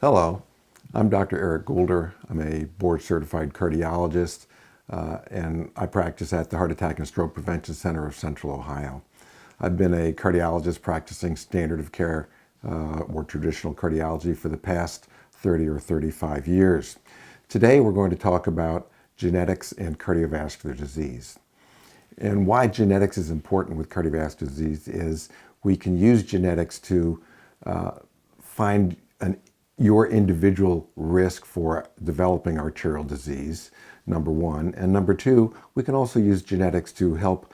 Hello, I'm Dr. Eric Goulder. I'm a board-certified cardiologist, and I practice at the Heart Attack and Stroke Prevention Center of Central Ohio. I've been a cardiologist practicing standard of care or traditional cardiology for the past 30 or 35 years. Today we're going to talk about genetics and cardiovascular disease. And why genetics is important with cardiovascular disease is we can use genetics to find your individual risk for developing arterial disease, number one. And number two, we can also use genetics to help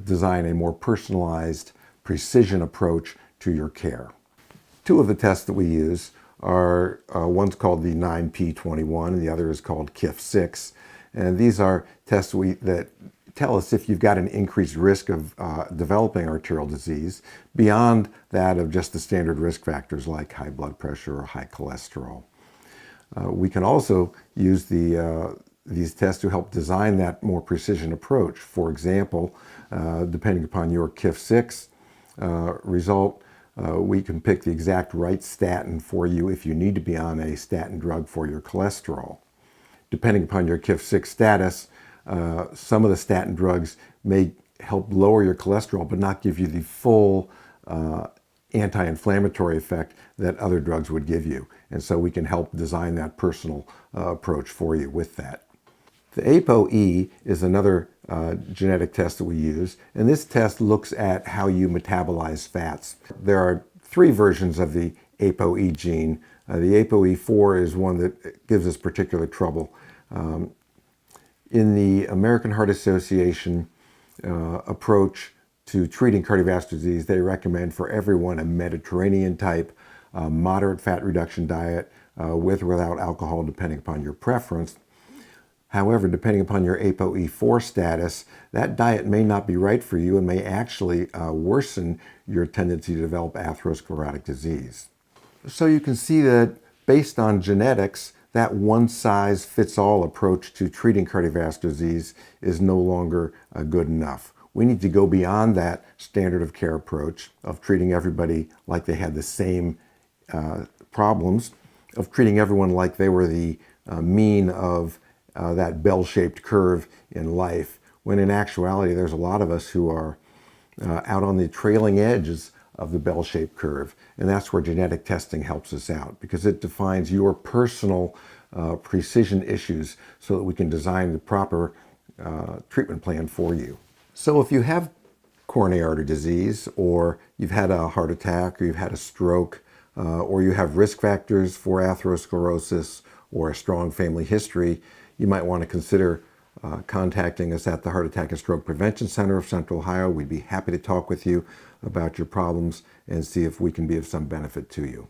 design a more personalized precision approach to your care. Two of the tests that we use are, one's called the 9p21 and the other is called KIF6. And these are tests that tell us if you've got an increased risk of developing arterial disease beyond that of just the standard risk factors like high blood pressure or high cholesterol. We can also use these tests to help design that more precision approach. For example, depending upon your KIF6 result, we can pick the exact right statin for you if you need to be on a statin drug for your cholesterol. Depending upon your KIF6 status, some of the statin drugs may help lower your cholesterol but not give you the full anti-inflammatory effect that other drugs would give you. And so we can help design that personal approach for you with that. The ApoE is another genetic test that we use, and this test looks at how you metabolize fats. There are three versions of the ApoE gene. The ApoE4 is one that gives us particular trouble. In the American Heart Association approach to treating cardiovascular disease, they recommend for everyone a Mediterranean type, moderate fat reduction diet with or without alcohol, depending upon your preference. However, depending upon your ApoE4 status, that diet may not be right for you and may actually worsen your tendency to develop atherosclerotic disease. So you can see that based on genetics, that one-size-fits-all approach to treating cardiovascular disease is no longer good enough. We need to go beyond that standard of care approach of treating everybody like they had the same problems, of treating everyone like they were the mean of that bell-shaped curve in life, when in actuality there's a lot of us who are out on the trailing edges of the bell-shaped curve. And that's where genetic testing helps us out, because it defines your personal precision issues so that we can design the proper treatment plan for you. So if you have coronary artery disease, or you've had a heart attack, or you've had a stroke, or you have risk factors for atherosclerosis or a strong family history, you might want to consider contacting us at the Heart Attack and Stroke Prevention Center of Central Ohio. We'd be happy to talk with you about your problems and see if we can be of some benefit to you.